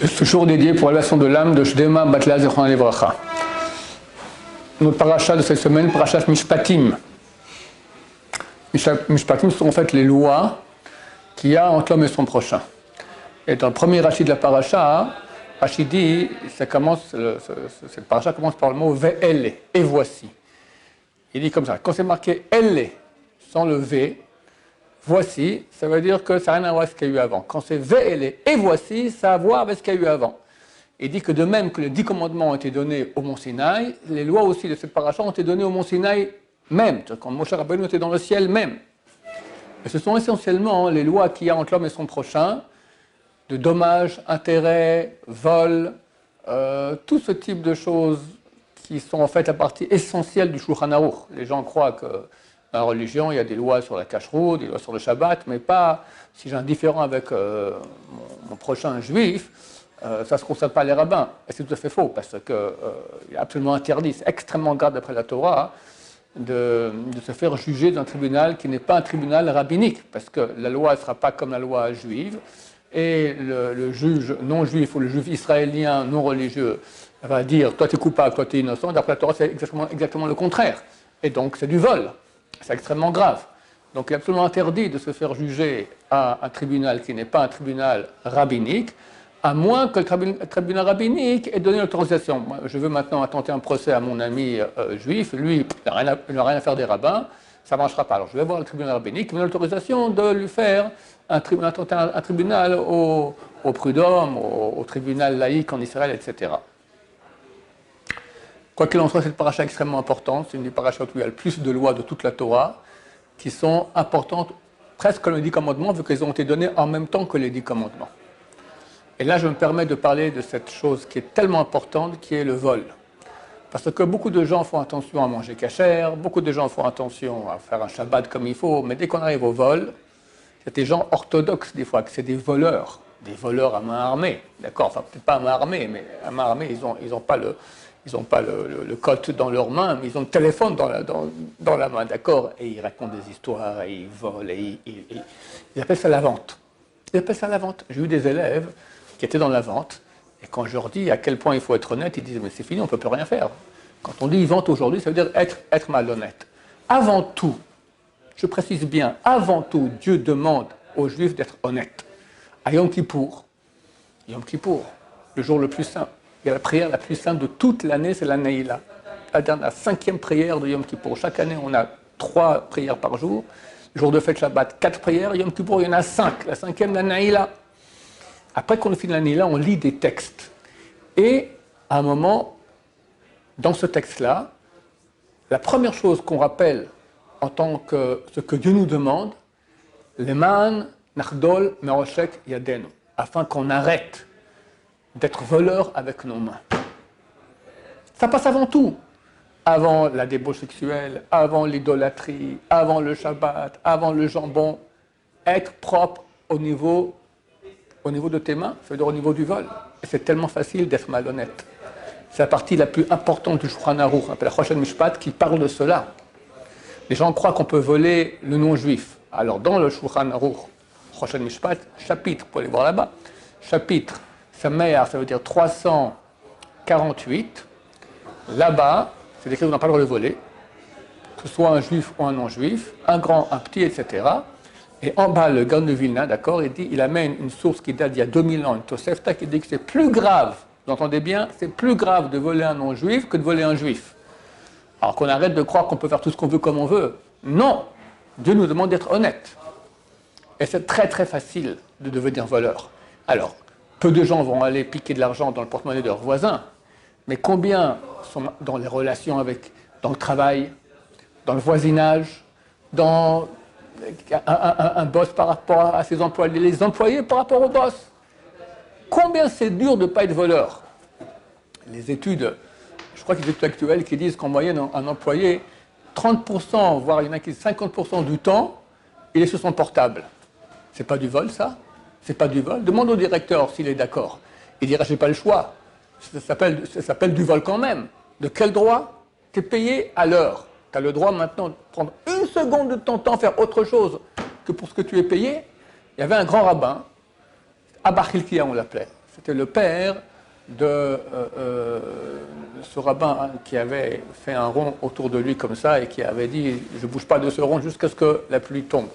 Toujours dédié pour l'élévation de l'âme de Shdema Batla Zechron Levracha. Notre paracha de cette semaine, parachat Mishpatim. Mishpatim sont en fait les lois qu'il y a entre l'homme et son prochain. Et dans le premier rachid de la paracha, Rachid dit, cette paracha commence par le mot Ve'ele, et voici. Il dit comme ça, quand c'est marqué Elle, sans le V, voici, ça veut dire que ça n'a rien à voir avec ce qu'il y a eu avant. Quand c'est Ve'ele, et voici, ça a à voir avec ce qu'il y a eu avant. Il dit que de même que les 10 commandements ont été donnés au mont Sinaï, les lois aussi de cette paracha ont été données au mont Sinaï même, quand Moshe Rabbeinu était dans le ciel même. Et ce sont essentiellement les lois qu'il y a entre l'homme et son prochain, de dommages, intérêts, vols, tout ce type de choses qui sont en fait la partie essentielle du Shulchan Aruch. Les gens croient que dans la religion, il y a des lois sur la cacheroute, des lois sur le Shabbat, mais pas si j'ai un différend avec mon prochain juif, ça ne se concerne pas les rabbins. Et c'est tout à fait faux, parce qu'il est absolument interdit, c'est extrêmement grave d'après la Torah, de se faire juger d'un tribunal qui n'est pas un tribunal rabbinique, parce que la loi ne sera pas comme la loi juive, et le juge non juif ou le juif israélien non religieux va dire toi tu es coupable, toi tu es innocent. D'après la Torah, c'est exactement le contraire. Et donc c'est du vol. C'est extrêmement grave. Donc il est absolument interdit de se faire juger à un tribunal qui n'est pas un tribunal rabbinique, à moins que le tribunal rabbinique ait donné l'autorisation. Moi, je veux maintenant intenter un procès à mon ami juif, lui, il n'a rien à faire des rabbins, ça ne marchera pas. Alors je vais voir le tribunal rabbinique, qui me donne l'autorisation de lui faire un tribunal au prud'homme, au tribunal laïque en Israël, etc. Quoi qu'il en soit, cette paracha est extrêmement importante. C'est une des parachas où il y a le plus de lois de toute la Torah qui sont importantes, presque comme les 10 commandements, vu qu'elles ont été données en même temps que les 10 commandements. Et là, je me permets de parler de cette chose qui est tellement importante, qui est le vol. Parce que beaucoup de gens font attention à manger cachère, beaucoup de gens font attention à faire un Shabbat comme il faut, mais dès qu'on arrive au vol, c'est des gens orthodoxes des fois, que c'est des voleurs à main armée, d'accord, enfin peut-être pas à main armée, mais à main armée, ils n'ont pas le cote dans leurs mains, mais ils ont le téléphone dans la main, d'accord, et ils racontent des histoires, et ils volent, et ils appellent ça la vente. Ils appellent ça la vente. J'ai eu des élèves qui étaient dans la vente, et quand je leur dis à quel point il faut être honnête, ils disent mais c'est fini, on ne peut plus rien faire. Quand on dit vente aujourd'hui, ça veut dire être malhonnête. Avant tout, je précise bien, avant tout, Dieu demande aux Juifs d'être honnêtes. À Yom Kippour, le jour le plus saint, il y a la prière la plus sainte de toute l'année, c'est la Neila. La 5e prière de Yom Kippour. Chaque année, on a 3 prières par jour. Le jour de fête Shabbat, 4 prières. Yom Kippour, il y en a 5. La 5e, la Neila. Après qu'on finit la Neila, on lit des textes. Et à un moment, dans ce texte-là, la première chose qu'on rappelle en tant que ce que Dieu nous demande, Leman Nachdol Meroshek Yadenu, afin qu'on arrête d'être voleur avec nos mains. Ça passe avant tout. Avant la débauche sexuelle, avant l'idolâtrie, avant le Shabbat, avant le jambon. Être propre au niveau de tes mains, ça veut dire au niveau du vol. Et c'est tellement facile d'être malhonnête. C'est la partie la plus importante du Shulchan Aruch, on appelle la Choshen Mishpat, qui parle de cela. Les gens croient qu'on peut voler le non-juif. Alors dans le Shulchan Aruch, Choshen Mishpat, chapitre, pour aller voir là-bas, chapitre, Sameach, ça veut dire 348, là-bas, c'est écrit qu'on n'a pas le droit de voler, que ce soit un juif ou un non-juif, un grand, un petit, etc. Et en bas, le Gaon de Vilna, d'accord, il amène une source qui date d'il y a 2000 ans, une Tosefta, qui dit que c'est plus grave, vous entendez bien, c'est plus grave de voler un non-juif que de voler un juif. Alors qu'on arrête de croire qu'on peut faire tout ce qu'on veut comme on veut. Non, Dieu nous demande d'être honnête. Et c'est très très facile de devenir voleur. Alors, peu de gens vont aller piquer de l'argent dans le porte-monnaie de leurs voisins, mais combien sont dans les relations dans le travail, dans le voisinage, dans un boss par rapport à ses employés, les employés par rapport au boss. Combien c'est dur de ne pas être voleur? Les études, je crois qu'il y a des études actuelles qui disent qu'en moyenne, un employé, 30%, voire il y en a qui disent 50% du temps, il est sur son portable. C'est pas du vol, ça? C'est pas du vol? Demande au directeur s'il est d'accord. Il dira, j'ai pas le choix. Ça s'appelle du vol quand même. De quel droit? Tu es payé à l'heure. Tu as le droit maintenant de prendre une seconde de ton temps, faire autre chose que pour ce que tu es payé. Il y avait un grand rabbin, Abba Hilkiah on l'appelait. C'était le père de ce rabbin qui avait fait un rond autour de lui comme ça et qui avait dit « Je ne bouge pas de ce rond jusqu'à ce que la pluie tombe ».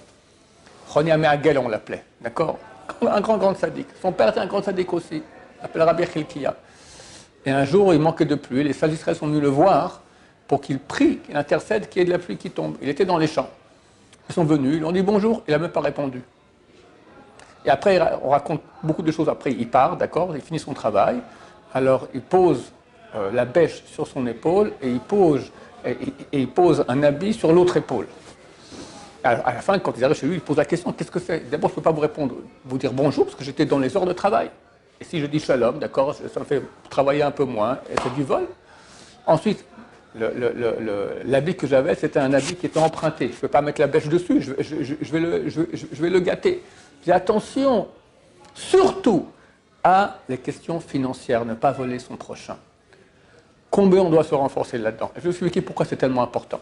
Roni Améagel, on l'appelait, d'accord? Un grand sadique. Son père était un grand sadique aussi, il s'appelle Rabbi Chilkiya. Et un jour, il manquait de pluie, les sages d'Israël sont venus le voir pour qu'il prie, qu'il intercède, qu'il y ait de la pluie qui tombe. Il était dans les champs. Ils sont venus, ils lui ont dit bonjour, il n'a même pas répondu. Et après, on raconte beaucoup de choses. Après, il part, d'accord, il finit son travail. Alors, il pose la bêche sur son épaule et il pose un habit sur l'autre épaule. Alors, à la fin, quand ils arrivent chez lui, il pose la question, qu'est-ce que c'est? D'abord, je ne peux pas vous répondre, vous dire bonjour, parce que j'étais dans les heures de travail. Et si je dis shalom, d'accord, ça me fait travailler un peu moins, et c'est du vol. Ensuite, l'habit que j'avais, c'était un habit qui était emprunté. Je ne peux pas mettre la bêche dessus, je vais le gâter. J'ai attention, surtout, à les questions financières, ne pas voler son prochain. Combien on doit se renforcer là-dedans? Je vais vous expliquer pourquoi c'est tellement important.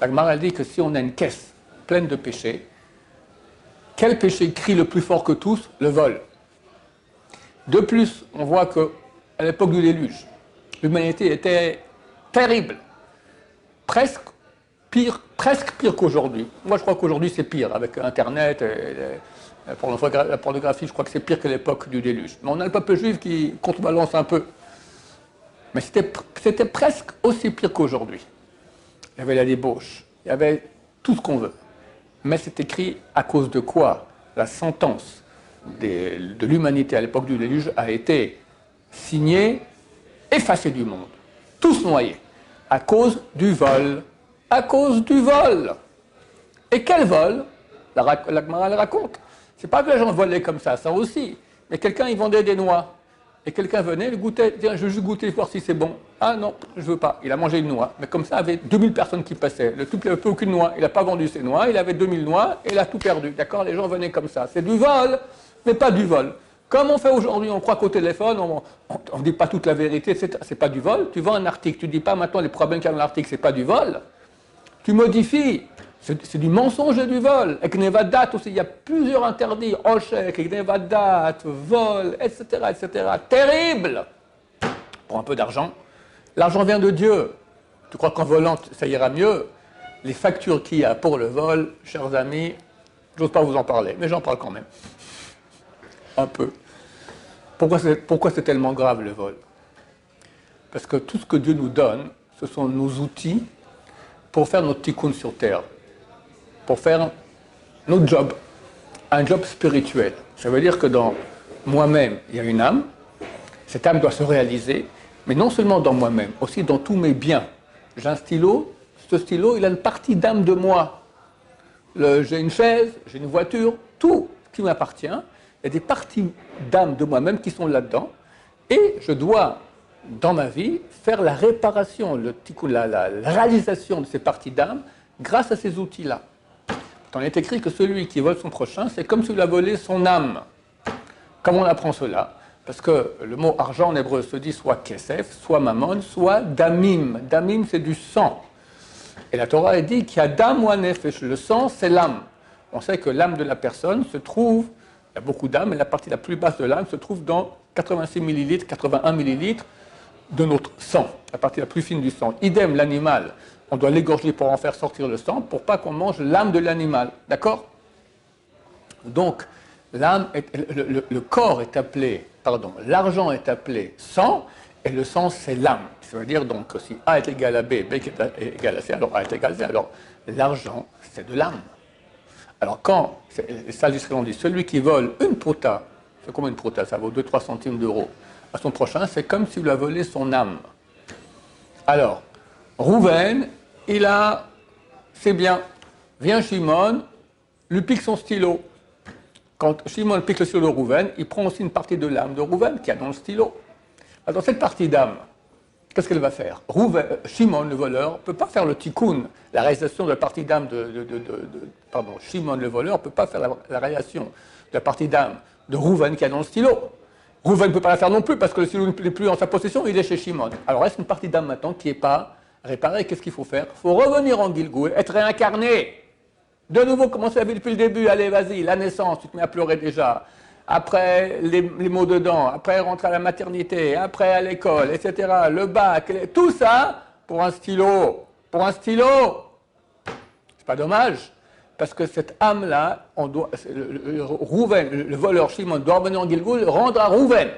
La Gemara dit que si on a une caisse pleine de péchés, quel péché crie le plus fort que tous? Le vol. De plus, on voit qu'à l'époque du déluge, l'humanité était terrible, presque pire qu'aujourd'hui. Moi, je crois qu'aujourd'hui, c'est pire, avec Internet, la pornographie, je crois que c'est pire que l'époque du déluge. Mais on a le peuple juif qui contrebalance un peu. Mais c'était presque aussi pire qu'aujourd'hui. Il y avait la débauche, il y avait tout ce qu'on veut. Mais c'est écrit à cause de quoi la sentence de l'humanité à l'époque du déluge a été signée, effacée du monde. Tous noyés. À cause du vol. À cause du vol. Et quel vol? La Gemara le raconte. C'est pas que les gens volaient comme ça aussi. Mais quelqu'un, il vendait des noix. Et quelqu'un venait, il goûtait, tiens, je veux juste goûter, voir si c'est bon. Ah non, je veux pas. Il a mangé une noix. Mais comme ça, il y avait 2000 personnes qui passaient. Le type n'avait plus aucune noix. Il n'a pas vendu ses noix. Il avait 2000 noix et il a tout perdu. D'accord? Les gens venaient comme ça. C'est du vol, mais pas du vol. Comme on fait aujourd'hui, on croit qu'au téléphone, on ne dit pas toute la vérité, c'est pas du vol. Tu vends un article, tu ne dis pas maintenant les problèmes qu'il y a dans l'article, c'est pas du vol. Tu modifies, c'est du mensonge et du vol. Et Gnevadat aussi, il y a plusieurs interdits, Oshek, Gnevadat, vol, etc., etc. Terrible! Pour un peu d'argent. L'argent vient de Dieu. Tu crois qu'en volant, ça ira mieux? Les factures qu'il y a pour le vol, chers amis, j'ose pas vous en parler, mais j'en parle quand même. Un peu. Pourquoi c'est tellement grave le vol? Parce que tout ce que Dieu nous donne, ce sont nos outils pour faire notre tikkun sur terre, pour faire notre job, un job spirituel. Ça veut dire que dans moi-même, il y a une âme, cette âme doit se réaliser, mais non seulement dans moi-même, aussi dans tous mes biens. J'ai un stylo, ce stylo, il a une partie d'âme de moi. J'ai une chaise, j'ai une voiture, tout qui m'appartient. Il y a des parties d'âme de moi-même qui sont là-dedans. Et je dois, dans ma vie, faire la réparation, la réalisation de ces parties d'âme grâce à ces outils-là. Il est écrit que celui qui vole son prochain, c'est comme s'il a volé son âme. Comment on apprend cela? Parce que le mot argent en hébreu se dit soit kesef, soit mammon, soit damim. Damim, c'est du sang. Et la Torah a dit qu'il y a dam ou nefesh. Le sang, c'est l'âme. On sait que l'âme de la personne se trouve, il y a beaucoup d'âmes, mais la partie la plus basse de l'âme se trouve dans 86 millilitres, 81 millilitres de notre sang, la partie la plus fine du sang. Idem, l'animal, on doit l'égorger pour en faire sortir le sang, pour pas qu'on mange l'âme de l'animal. D'accord? Donc, le corps est appelé, l'argent est appelé sang, et le sang, c'est l'âme. Ça veut dire donc que si A est égal à B, B est égal à C, alors A est égal à C, alors l'argent, c'est de l'âme. Alors quand, les sages d'Israël ont dit, celui qui vole une prota, c'est combien une prota? Ça vaut 2-3 centimes d'euros. À son prochain, c'est comme s'il a volé son âme. Alors, Rouven, il a, c'est bien, vient Shimon, lui pique son stylo. Quand Shimon pique le stylo de Rouven, il prend aussi une partie de l'âme de Rouven qu'il y a dans le stylo. Alors, cette partie d'âme, qu'est-ce qu'elle va faire? Shimon, le voleur, ne peut pas faire le tikkun, la réalisation de la partie d'âme Shimon, le voleur, ne peut pas faire la réalisation de la partie d'âme de Rouven qui a dans le stylo. Rouven ne peut pas la faire non plus parce que le stylo n'est plus en sa possession, il est chez Shimon. Alors reste une partie d'âme maintenant qui n'est pas réparée. Qu'est-ce qu'il faut faire? Il faut revenir en Gilgoul, être réincarné. De nouveau, commencer la vie depuis le début. Allez, vas-y, la naissance, tu te mets à pleurer déjà. après les mots dedans, après rentrer à la maternité, après à l'école, etc., le bac, tout ça pour un stylo. Pour un stylo, c'est pas dommage, parce que cette âme-là, Rouven, le voleur Shimon, doit revenir en Gilgoul, rendre à Rouven.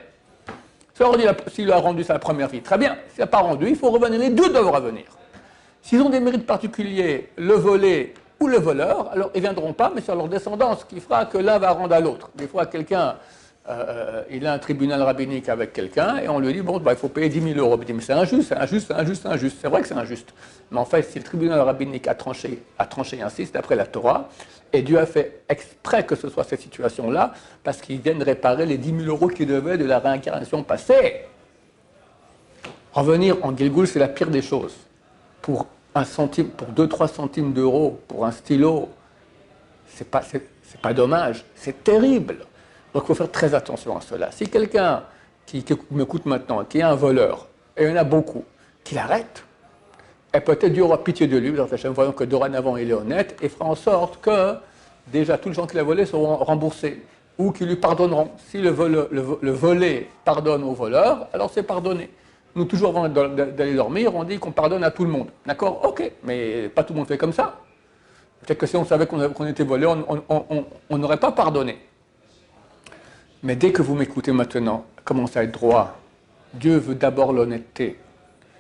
S'il a rendu sa première vie, très bien. S'il n'a pas rendu, il faut revenir. Les deux doivent revenir. S'ils ont des mérites particuliers, le volé ou le voleur, alors ils ne viendront pas, mais sur leur descendance, qui fera que l'un va rendre à l'autre. Des fois, quelqu'un, il a un tribunal rabbinique avec quelqu'un, et on lui dit, bon, bah, il faut payer 10 000 euros. Il dit, mais c'est injuste, c'est injuste, c'est injuste, c'est injuste. C'est vrai que c'est injuste. Mais en fait, si le tribunal rabbinique a tranché ainsi, c'est d'après la Torah, et Dieu a fait exprès que ce soit cette situation-là, parce qu'ils viennent réparer les 10 000 euros qu'ils devaient de la réincarnation passée. Revenir en Gilgoul, c'est la pire des choses. Pour 1 centime, pour 2-3 centimes d'euros, pour un stylo, c'est pas dommage, c'est terrible. Donc il faut faire très attention à cela. Si quelqu'un qui m'écoute maintenant, qui est un voleur, et il y en a beaucoup, qu'il arrête, et peut-être Dieu aura pitié de lui, voyons que dorénavant il est honnête, et fera en sorte que déjà tous les gens qu'il a volés seront remboursés, ou qu'ils lui pardonneront. Si le volé pardonne au voleur, alors c'est pardonné. Nous, toujours avant d'aller dormir, on dit qu'on pardonne à tout le monde. D'accord? Ok, mais pas tout le monde fait comme ça. Peut-être que si on savait qu'on était volé, on n'aurait pas pardonné. Mais dès que vous m'écoutez maintenant, commencez à être droit. Dieu veut d'abord l'honnêteté.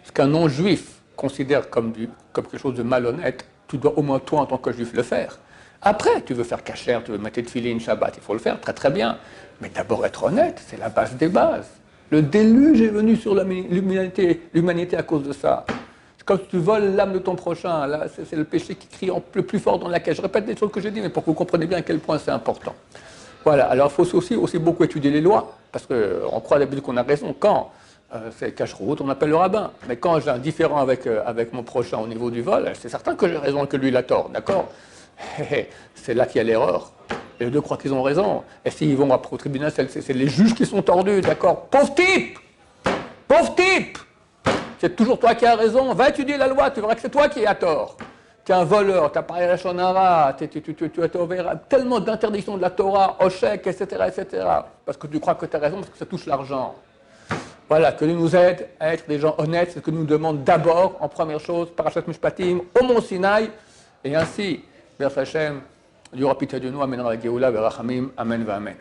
Ce qu'un non-juif considère comme quelque chose de malhonnête, tu dois au moins toi, en tant que juif, le faire. Après, tu veux faire cachère, tu veux mettre de filin, Shabbat, il faut le faire, très très bien. Mais d'abord être honnête, c'est la base des bases. Le déluge est venu sur l'humanité à cause de ça. Quand tu voles l'âme de ton prochain, là, c'est le péché qui crie le plus fort dans la cage. Je répète les choses que j'ai dit, mais pour que vous compreniez bien à quel point c'est important. Voilà, alors il faut aussi beaucoup étudier les lois, parce qu'on croit d'habitude qu'on a raison. Quand c'est cache-route, on appelle le rabbin. Mais quand j'ai un différend avec mon prochain au niveau du vol, c'est certain que j'ai raison et que lui il a tort, d'accord? C'est là qu'il y a l'erreur. Et les deux croient qu'ils ont raison. Et s'ils vont après au tribunal, c'est les juges qui sont tordus, d'accord? Pauvre type! Pauvre type! C'est toujours toi qui as raison. Va étudier la loi, tu verras que c'est toi qui as tort. Tu es un voleur, tu as parlé à la Shonara, tu as ouvert tellement d'interdictions de la Torah, au chèque, etc., etc. Parce que tu crois que tu as raison, parce que ça touche l'argent. Voilà, que Dieu nous aide à être des gens honnêtes, c'est ce que nous demande d'abord, en première chose, Parashat Mishpatim, au Mont Sinaï, et ainsi, vers Hashem, il y aura pitié de nous, amènera la Géoula, vers Rachamim, Amen, va Amen.